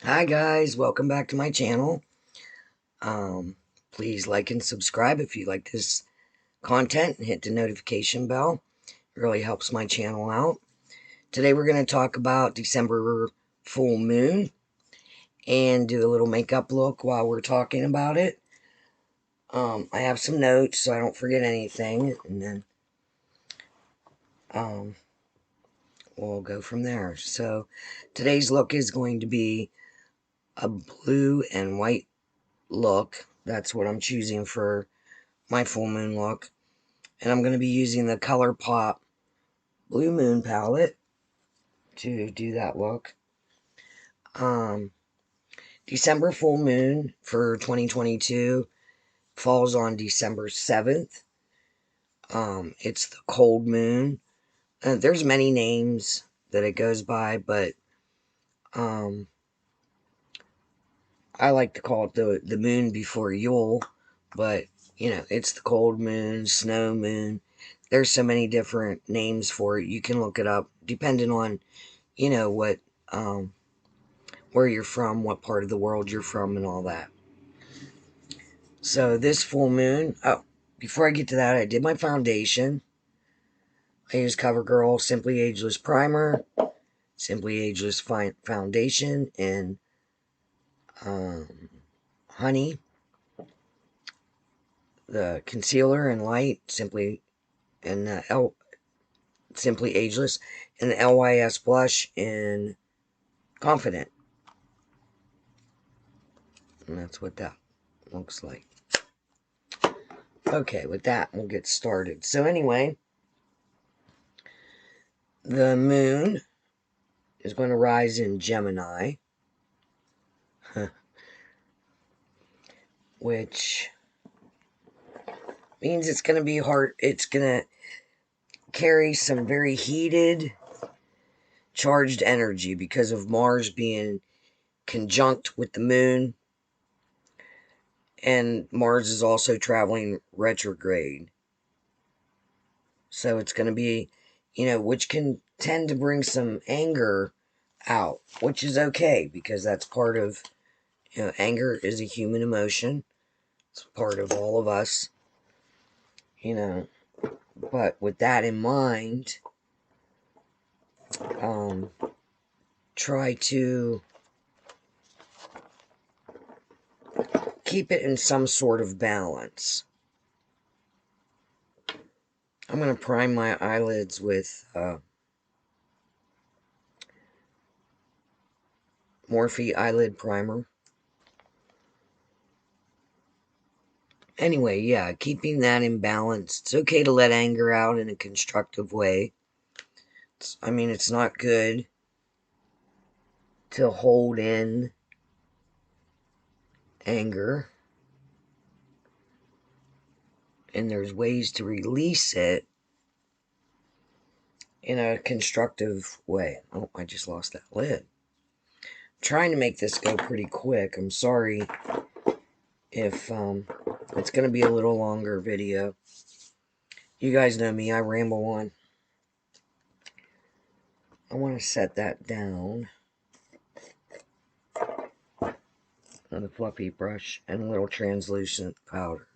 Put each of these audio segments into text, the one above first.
Hi guys, welcome back to my channel. Please like and subscribe if you like this content and hit the notification bell. It really helps my channel out. Today we're going to talk about December full moon and do a little makeup look while we're talking about it. I have some notes so I don't forget anything, and then we'll go from there. So today's look is going to be a blue and white look. That's what I'm choosing for my full moon look. And I'm going to be using the ColourPop Blue Moon palette to do that look. December full moon for 2022 falls on December 7th. It's the cold moon. There's many names that it goes by, but I like to call it the moon before Yule. But, you know, it's the cold moon, snow moon. There's so many different names for it. You can look it up depending on, you know, what, where you're from, what part of the world you're from, and all that. So this full moon, oh, before I get to that, I did my foundation. I used CoverGirl Simply Ageless Primer, Simply Ageless Foundation, and Honey, the concealer and light, Simply, and Simply Ageless, and the LYS blush in Confident. And that's what that looks like. Okay, with that, we'll get started. So anyway, the moon is going to rise in Gemini, which means it's going to be hard. It's going to carry some very heated, charged energy because of Mars being conjunct with the moon. And Mars is also traveling retrograde. So it's going to be, you know, which can tend to bring some anger out, which is okay because that's part of, you know, anger is a human emotion. It's part of all of us, you know. But with that in mind, try to keep it in some sort of balance. I'm going to prime my eyelids with Morphe Eyelid Primer. Anyway, yeah, keeping that in balance. It's okay to let anger out in a constructive way. I mean, it's not good to hold in anger. And there's ways to release it in a constructive way. Oh, I just lost that lid. I'm trying to make this go pretty quick. I'm sorry if it's going to be a little longer video. You guys know me, I ramble on. I want to set that down on the fluffy brush and a little translucent powder.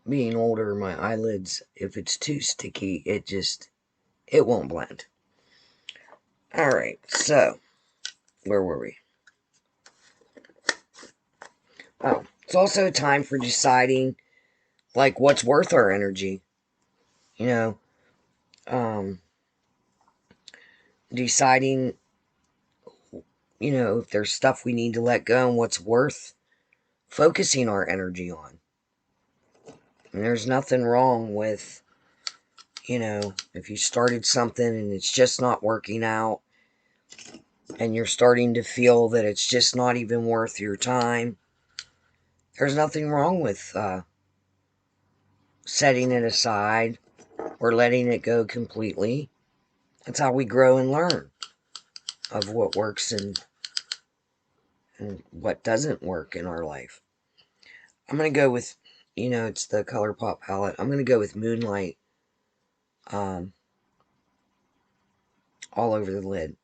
Being older, my eyelids, if it's too sticky, it won't blend. Alright, so, where were we? Oh, it's also a time for deciding, like, what's worth our energy. You know, deciding, you know, if there's stuff we need to let go and what's worth focusing our energy on. And there's nothing wrong with, you know, if you started something and it's just not working out and you're starting to feel that it's just not even worth your time, there's nothing wrong with setting it aside or letting it go completely. That's how we grow and learn of what works and what doesn't work in our life. I'm going to go with, you know, it's the ColourPop palette. I'm going to go with Moonlight all over the lid.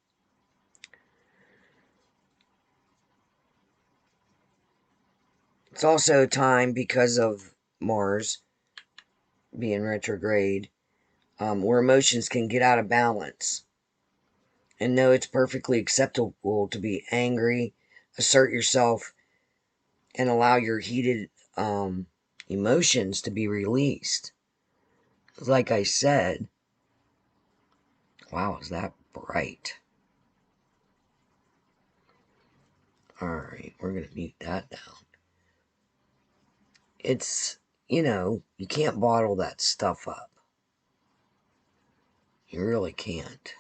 It's also time, because of Mars being retrograde, where emotions can get out of balance. And know it's perfectly acceptable to be angry, assert yourself, and allow your heated emotions to be released. Like I said, wow, is that bright? Alright, we're going to mute that down. It's, you can't bottle that stuff up. You really can't.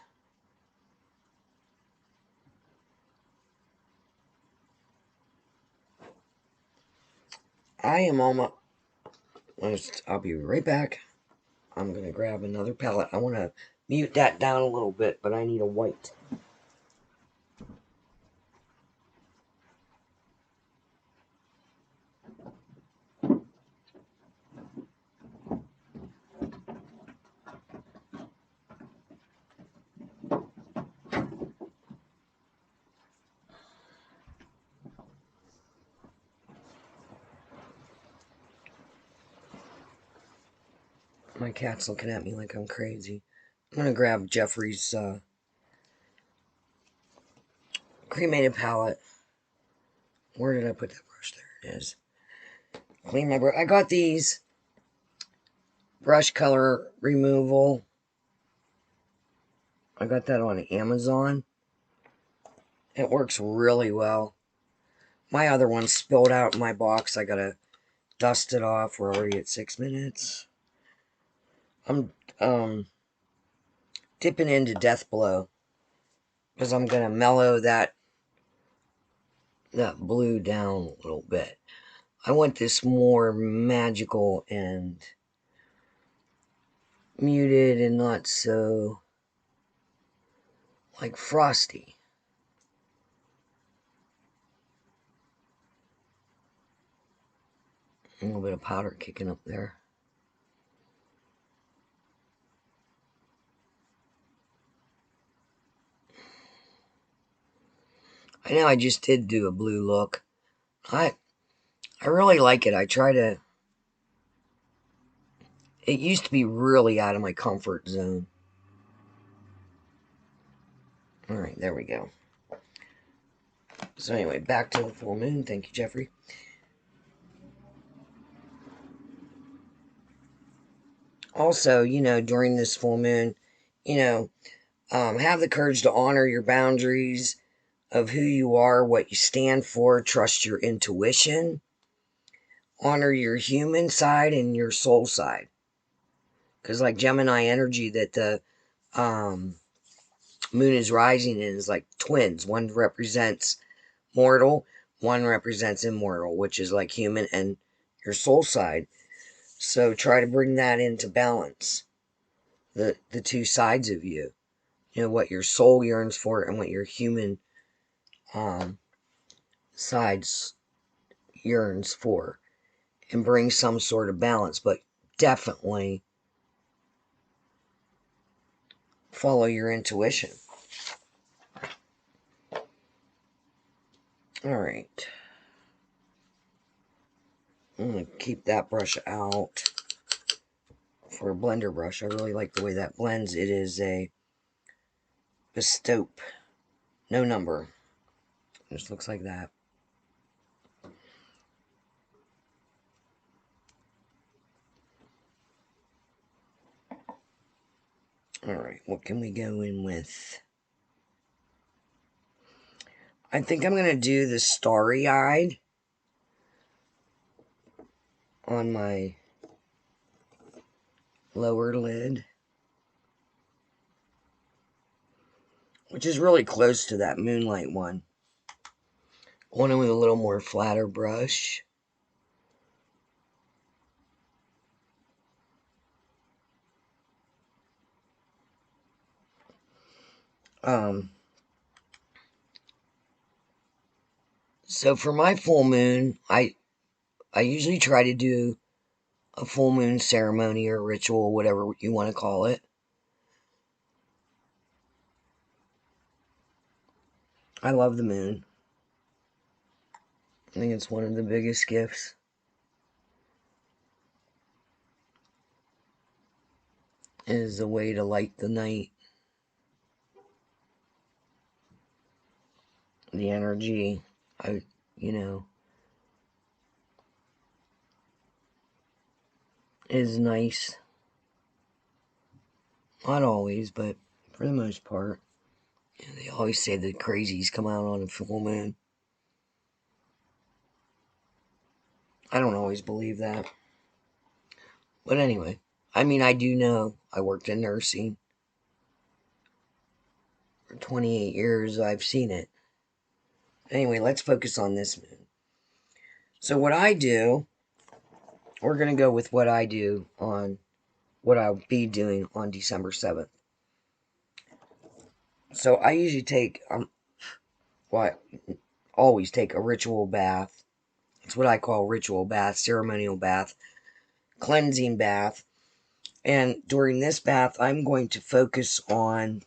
I am almost. I'll be right back. I'm going to grab another palette. I want to mute that down a little bit, but I need a white. My cat's looking at me like I'm crazy. I'm going to grab Jeffrey's cremated palette. Where did I put that brush? There it is. Clean my brush. I got these brush color removal. I got that on Amazon. It works really well. My other one spilled out in my box. I gotta dust it off. We're already at 6 minutes. I'm dipping into Death Blow because I'm gonna mellow that blue down a little bit. I want this more magical and muted and not so like frosty. A little bit of powder kicking up there. I know I just did do a blue look. I really like it. I try to. It used to be really out of my comfort zone. Alright, there we go. So anyway, back to the full moon. Thank you, Jeffrey. Also, during this full moon, have the courage to honor your boundaries of who you are, what you stand for, trust your intuition, honor your human side and your soul side. Because like Gemini energy that the moon is rising in is like twins. One represents mortal, one represents immortal, which is like human and your soul side. So try to bring that into balance. The two sides of you. What your soul yearns for and what your human sides yearns for. And bring some sort of balance. But definitely follow your intuition. Alright. I'm going to keep that brush out for a blender brush. I really like the way that blends. It is a Bestope. No number. It just looks like that. Alright, what can we go in with? I think I'm going to do the starry-eyed on my lower lid, which is really close to that moonlight one. One with a little more flatter brush. So for my full moon, I usually try to do a full moon ceremony or ritual, whatever you want to call it. I love the moon. I think it's one of the biggest gifts. It is a way to light the night. The energy, you know, is nice. Not always, but for the most part. They always say the crazies come out on a full moon. I don't always believe that. But anyway, I mean, I do know I worked in nursing for 28 years. I've seen it. Anyway, let's focus on this moon. So, what I do, we're going to go with what I do on what I'll be doing on December 7th. So, I usually take, well, I always take a ritual bath. It's what I call ritual bath, ceremonial bath, cleansing bath. And during this bath, I'm going to focus on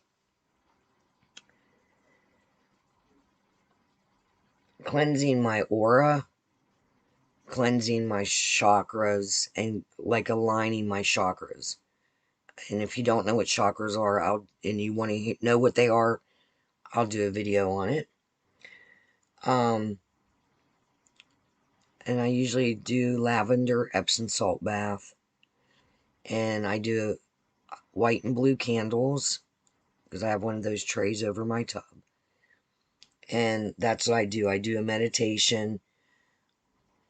cleansing my aura, cleansing my chakras, and like aligning my chakras. And if you don't know what chakras are, and you want to know what they are, I'll do a video on it. And I usually do lavender Epsom salt bath, and I do white and blue candles because I have one of those trays over my tub. And that's what I do. I do a meditation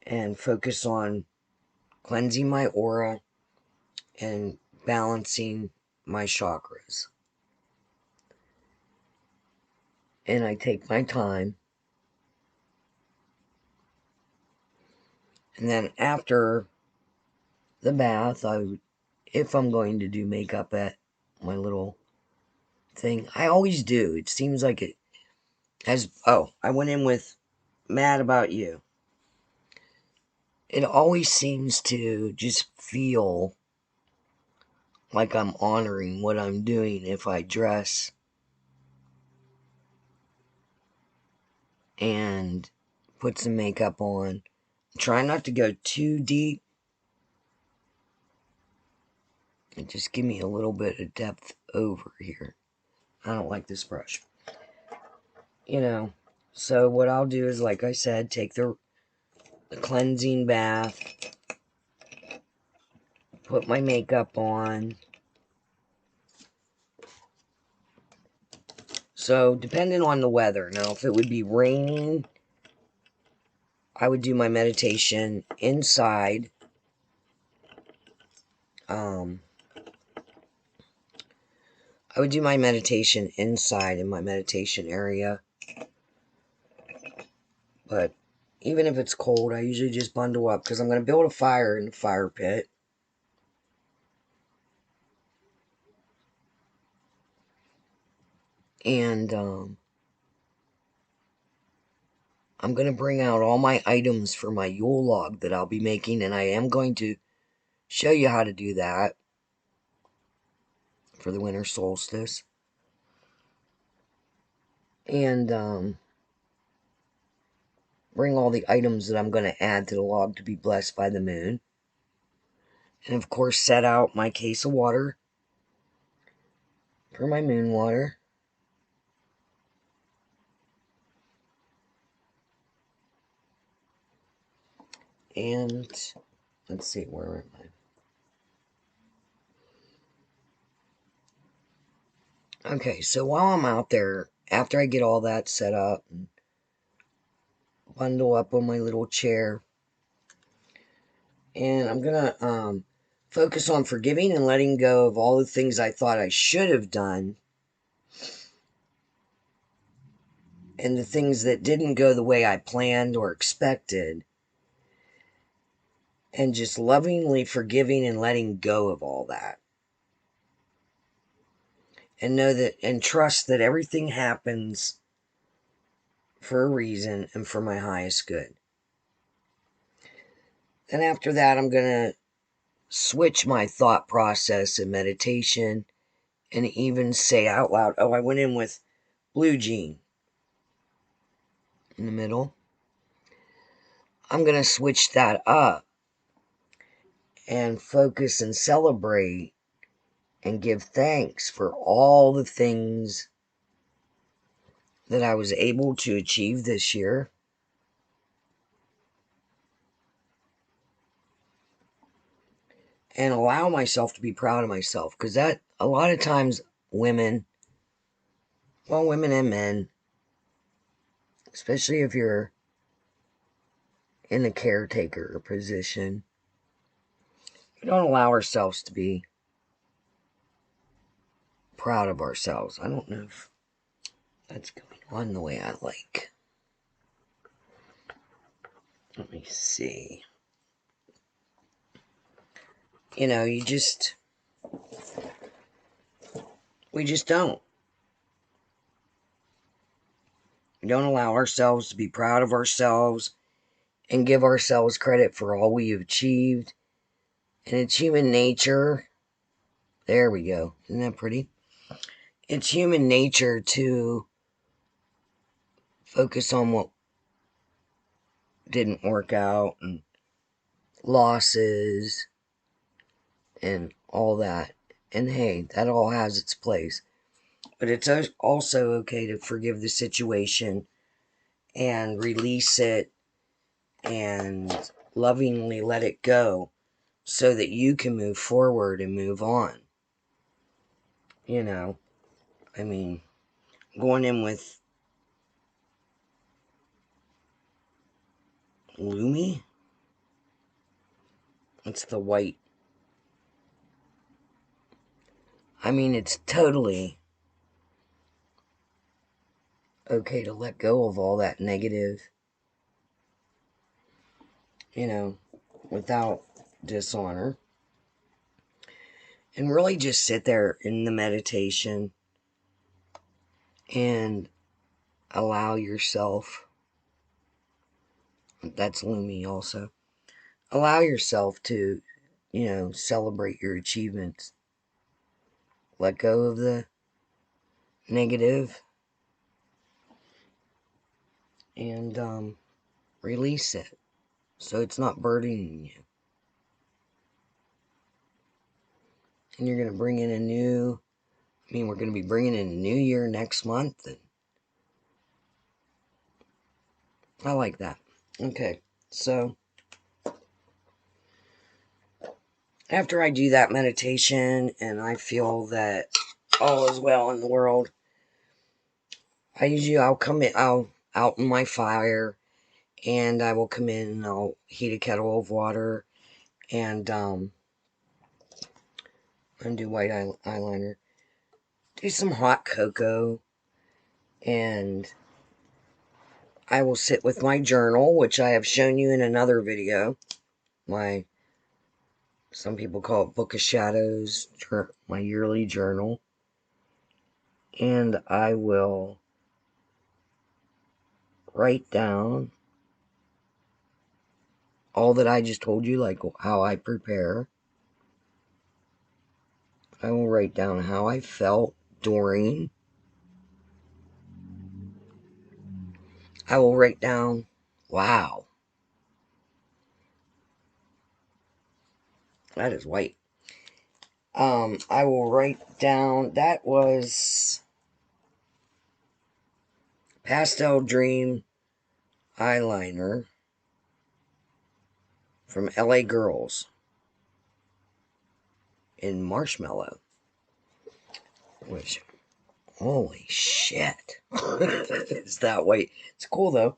and focus on cleansing my aura and balancing my chakras. And I take my time. And then after the bath, if I'm going to do makeup at my little thing, I always do. It seems like it has. Oh, I went in with Mad About You. It always seems to just feel like I'm honoring what I'm doing if I dress and put some makeup on. Try not to go too deep. And just give me a little bit of depth over here. I don't like this brush. You know, so what I'll do is, like I said, take the cleansing bath, put my makeup on. So, depending on the weather, now if it would be raining, I would do my meditation inside. I would do my meditation inside in my meditation area. But even if it's cold, I usually just bundle up because I'm going to build a fire in the fire pit. And I'm going to bring out all my items for my Yule log that I'll be making. And I am going to show you how to do that for the winter solstice. And bring all the items that I'm going to add to the log to be blessed by the moon. And of course, set out my case of water for my moon water. And let's see, where am I? Okay, so while I'm out there, after I get all that set up and bundle up on my little chair, and I'm gonna focus on forgiving and letting go of all the things I thought I should have done, and the things that didn't go the way I planned or expected, and just lovingly forgiving and letting go of all that. And know that, and trust that everything happens for a reason and for my highest good. Then after that, I'm going to switch my thought process and meditation and even say out loud, oh, I went in with blue jean. in the middle. I'm going to switch that up and focus and celebrate and give thanks for all the things that I was able to achieve this year. And allow myself to be proud of myself. Because that, a lot of times, women and men, especially if you're in the caretaker position, we don't allow ourselves to be proud of ourselves. I don't know if that's going on the way I like. Let me see. You know, we just don't. We don't allow ourselves to be proud of ourselves and give ourselves credit for all we have achieved. And it's human nature. There we go. Isn't that pretty? It's human nature to focus on what didn't work out and losses and all that. And hey, that all has its place. But it's also okay to forgive the situation and release it and lovingly let it go so that you can move forward and move on. You know, I mean, going in with Lumi, it's the white. I mean, it's totally okay to let go of all that negative, you know, without dishonor. And really just sit there in the meditation and allow yourself, that's Lumi also, allow yourself to, you know, celebrate your achievements. Let go of the negative and release it so it's not burdening you. And you're going to bring in we're going to be bringing in a new year next month. And I like that. Okay, so after I do that meditation and I feel that all is well in the world, I'll come in, I'll out in my fire, and I will come in and I'll heat a kettle of water and do white eyeliner, do some hot cocoa, and I will sit with my journal, which I have shown you in another video. Some people call it Book of Shadows, my yearly journal. And I will write down all that I just told you, like how I prepare. I will write down how I felt during. I will write down, wow, that is white. I will write down, that was Pastel Dream eyeliner from LA Girls in Marshmallow. Which, holy shit. It's that white. It's cool though.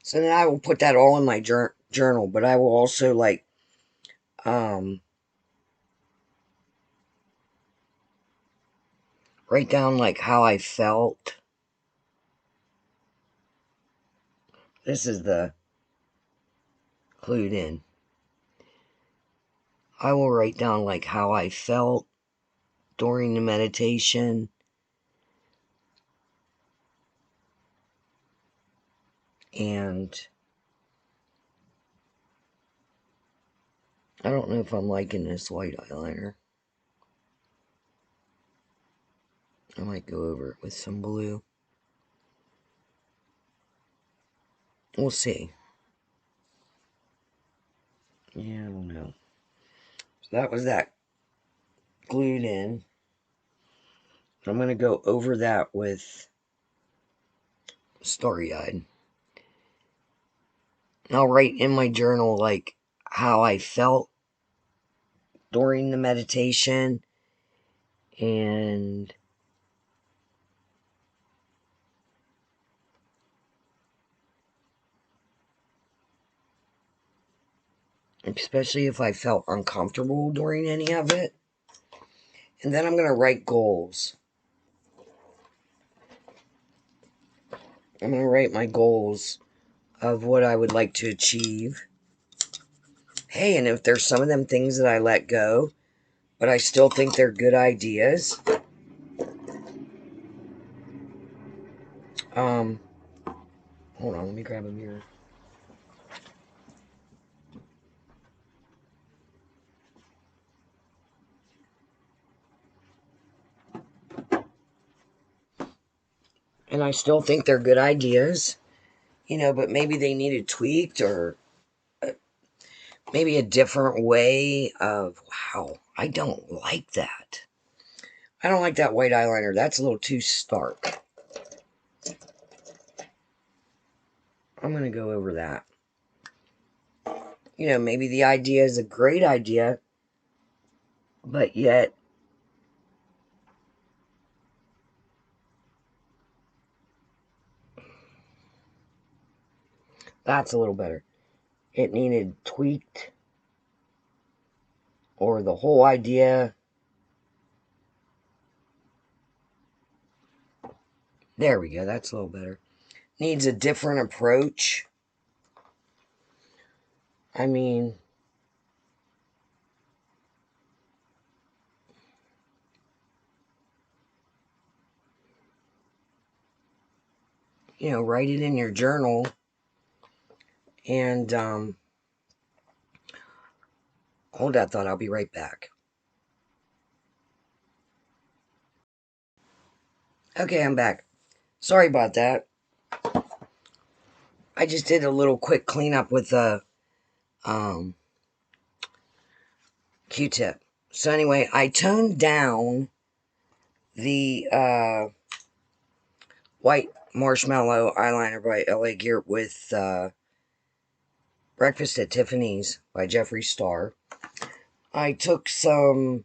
So then I will put that all in my journal, but I will also um, write down how I felt. This is the clued in. I will write down how I felt during the meditation. And I don't know if I'm liking this white eyeliner. I might go over it with some blue. We'll see. Yeah, I don't know. So that was that glued in. I'm going to go over that with Starry-Eyed. I'll write in my journal, like, how I felt during the meditation, and especially if I felt uncomfortable during any of it. And then I'm going to write goals. I'm going to write my goals of what I would like to achieve. Hey, and if there's some of them things that I let go, but I still think they're good ideas, hold on, let me grab a mirror. And I still think they're good ideas, but maybe they needed tweaked, or maybe a different way of, wow, I don't like that. I don't like that white eyeliner. That's a little too stark. I'm going to go over that. Maybe the idea is a great idea, but yet that's a little better. It needed tweaked, or the whole idea. There we go. That's a little better. Needs a different approach. I mean, write it in your journal, and hold that thought. I'll be right back. Okay, I'm back. Sorry about that. I just did a little quick cleanup with a Q-tip. So anyway, I toned down the white marshmallow eyeliner by LA Gear with Breakfast at Tiffany's by Jeffree Star. I took some,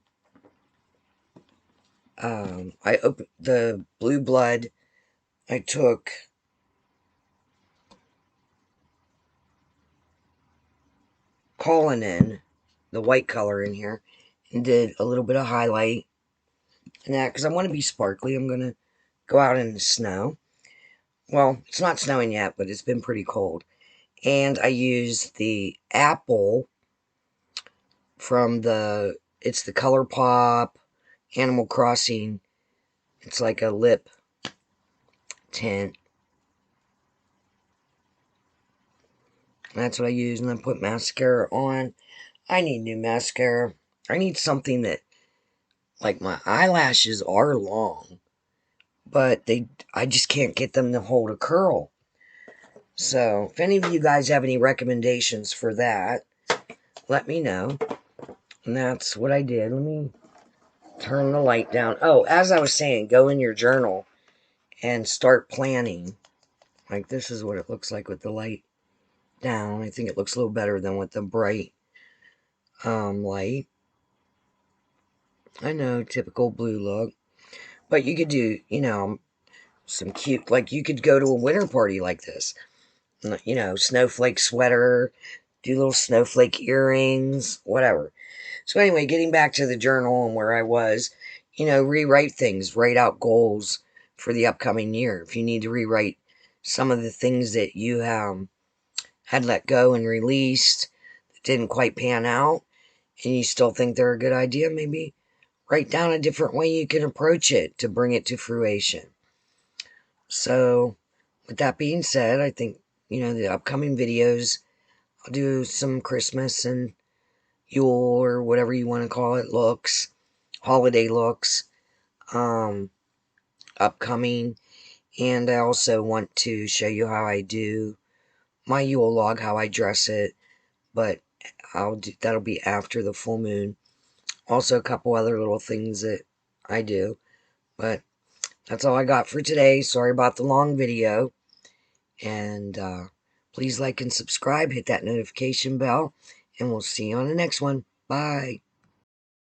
I opened the Blue Blood. I took Colin, the white color in here, and did a little bit of highlight and that, because I want to be sparkly. I'm going to go out in the snow. Well, it's not snowing yet, but it's been pretty cold. And I used the apple from it's the ColourPop Animal Crossing. It's like a lip tint. That's what I use, and then put mascara on. I need new mascara. I need something that, like, my eyelashes are long, but I just can't get them to hold a curl. So, if any of you guys have any recommendations for that, let me know. And that's what I did. Let me turn the light down. Oh, as I was saying, go in your journal and start planning. Like, this is what it looks like with the light down. I think it looks a little better than with the bright light. I know, typical blue look. But you could do, some cute, like, you could go to a winter party like this. Snowflake sweater, do little snowflake earrings, whatever. So anyway, getting back to the journal and where I was, rewrite things, write out goals for the upcoming year. If you need to rewrite some of the things that you had let go and released that didn't quite pan out, and you still think they're a good idea, maybe write down a different way you can approach it to bring it to fruition. So, with that being said, I think, the upcoming videos, I'll do some Christmas and Yule, or whatever you want to call it, looks, holiday looks. upcoming. And I also want to show you how I do my Yule log, how I dress it. But that'll be after the full moon. Also, a couple other little things that I do. But that's all I got for today. Sorry about the long video. And please like and subscribe. Hit that notification bell. And we'll see you on the next one. Bye.